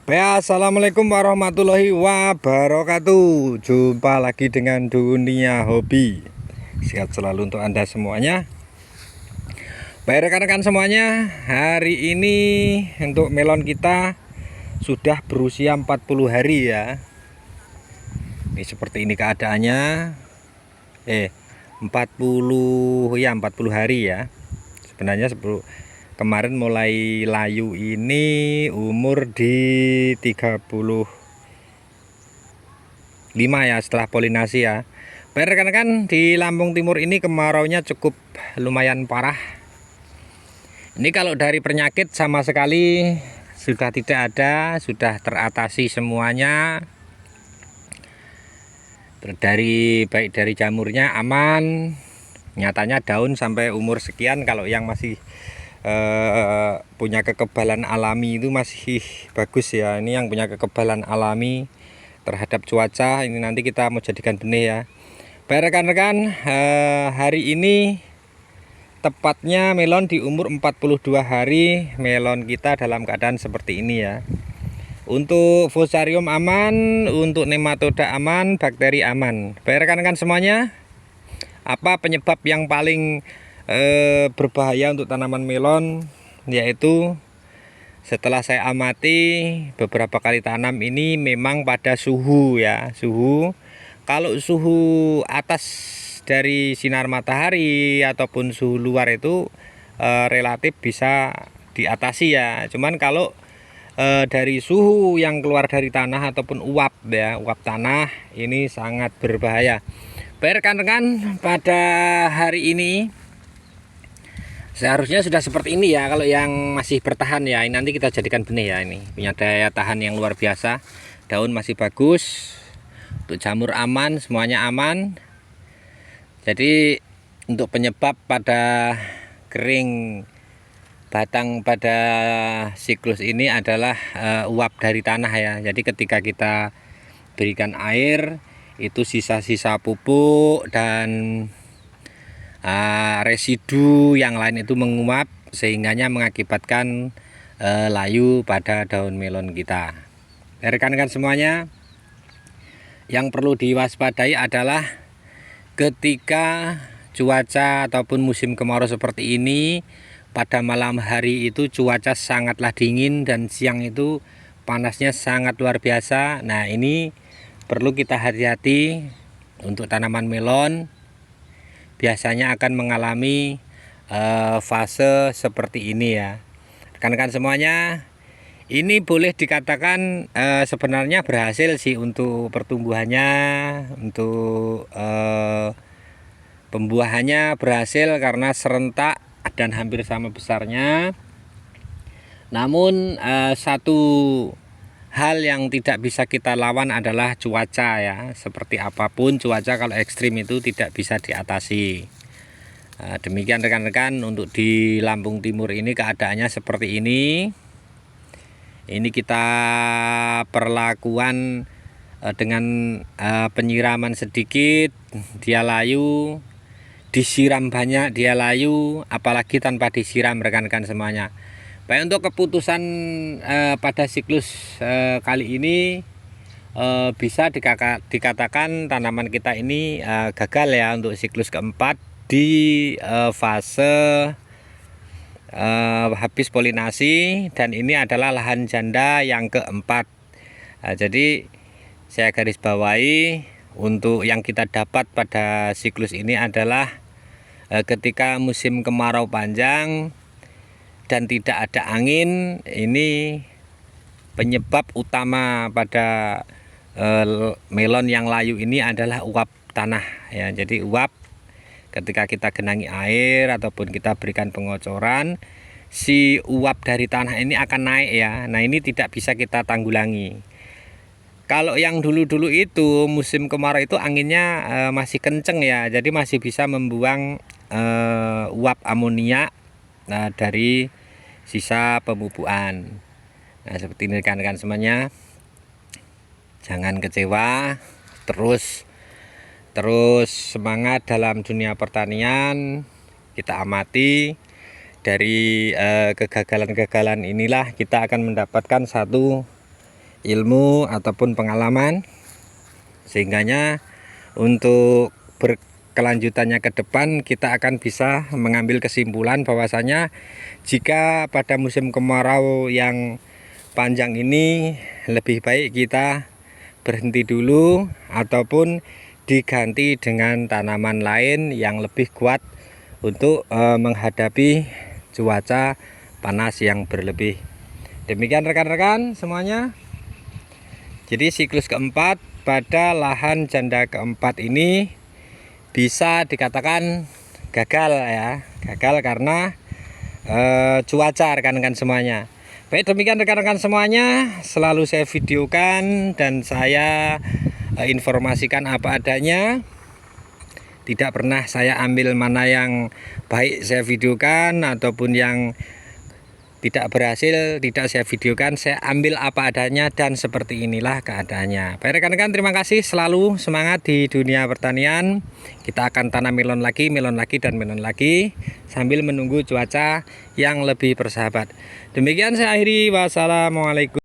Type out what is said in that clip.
Assalamualaikum warahmatullahi wabarakatuh. Jumpa lagi dengan Dunia Hobi. Sehat selalu untuk Anda semuanya. Baik rekan-rekan semuanya, hari ini untuk melon kita sudah berusia 40 hari ya. Ini seperti ini keadaannya. 40 hari ya. Sebenarnya kemarin mulai layu ini umur di 35 ya setelah polinasi ya. Baik rekan-rekan, di Lampung Timur ini kemaraunya cukup lumayan parah. Ini kalau dari penyakit sama sekali sudah tidak ada, sudah teratasi semuanya. Baik dari jamurnya aman. Nyatanya daun sampai umur sekian kalau yang masih punya kekebalan alami itu masih bagus ya. Ini yang punya kekebalan alami terhadap cuaca, ini nanti kita mau jadikan benih ya. Baik rekan-rekan, hari ini tepatnya melon di umur 42 hari melon kita dalam keadaan seperti ini ya. Untuk fusarium aman, untuk nematoda aman, bakteri aman. Baik rekan-rekan semuanya, apa penyebab yang paling berbahaya untuk tanaman melon, yaitu setelah saya amati beberapa kali tanam ini memang pada suhu ya. Kalau suhu atas dari sinar matahari ataupun suhu luar itu relatif bisa diatasi ya. Cuman kalau dari suhu yang keluar dari tanah ataupun uap ya, uap tanah ini sangat berbahaya. Baik rekan-rekan, pada hari ini seharusnya sudah seperti ini ya. Kalau yang masih bertahan ya, ini nanti kita jadikan benih ya. Ini punya daya tahan yang luar biasa. Daun masih bagus. Untuk jamur aman, semuanya aman. Jadi untuk penyebab pada kering batang pada siklus ini adalah uap dari tanah ya. Jadi ketika kita berikan air, itu sisa-sisa pupuk dan residu yang lain itu menguap sehingga mengakibatkan layu pada daun melon kita. Rekan-rekan semuanya, yang perlu diwaspadai adalah ketika cuaca ataupun musim kemarau seperti ini, pada malam hari itu cuaca sangatlah dingin dan siang itu panasnya sangat luar biasa. Nah, ini perlu kita hati-hati untuk tanaman melon. Biasanya akan mengalami fase seperti ini ya. Rekan-rekan semuanya, ini boleh dikatakan sebenarnya berhasil sih untuk pertumbuhannya, untuk pembuahannya berhasil karena serentak dan hampir sama besarnya. Namun satu hal yang tidak bisa kita lawan adalah cuaca ya. Seperti apapun cuaca kalau ekstrim itu tidak bisa diatasi. Demikian rekan-rekan, untuk di Lampung Timur ini keadaannya seperti ini. Ini kita perlakuan dengan penyiraman sedikit dia layu, disiram banyak dia layu, apalagi tanpa disiram rekan-rekan semuanya. Baik, untuk keputusan pada siklus kali ini bisa dikatakan tanaman kita ini gagal ya untuk siklus keempat di fase habis polinasi, dan ini adalah lahan janda yang keempat. Jadi saya garis bawahi, untuk yang kita dapat pada siklus ini adalah ketika musim kemarau panjang dan tidak ada angin, ini penyebab utama pada melon yang layu ini adalah uap tanah ya. Jadi uap ketika kita genangi air ataupun kita berikan pengocoran, si uap dari tanah ini akan naik ya. Nah, ini tidak bisa kita tanggulangi. Kalau yang dulu-dulu itu musim kemarau itu anginnya masih kenceng ya, jadi masih bisa membuang uap amonia dari sisa pemupukan. Nah, seperti ini rekan-rekan semuanya, jangan kecewa, terus semangat dalam dunia pertanian. Kita amati dari kegagalan-kegagalan inilah kita akan mendapatkan satu ilmu ataupun pengalaman, sehingganya untuk berkelanjutannya ke depan kita akan bisa mengambil kesimpulan bahwasanya jika pada musim kemarau yang panjang ini lebih baik kita berhenti dulu ataupun diganti dengan tanaman lain yang lebih kuat untuk menghadapi cuaca panas yang berlebih. Demikian rekan-rekan semuanya. Jadi siklus keempat pada lahan janda keempat ini bisa dikatakan gagal ya. Gagal karena cuaca rekan-rekan semuanya. Baik, demikian rekan-rekan semuanya, selalu saya videokan dan saya informasikan apa adanya. Tidak pernah saya ambil mana yang baik saya videokan ataupun yang tidak berhasil tidak saya videokan, saya ambil apa adanya dan seperti inilah keadaannya. Baik rekan-rekan, terima kasih, selalu semangat di dunia pertanian. Kita akan tanam melon lagi dan melon lagi sambil menunggu cuaca yang lebih bersahabat. Demikian saya akhiri, wassalamualaikum.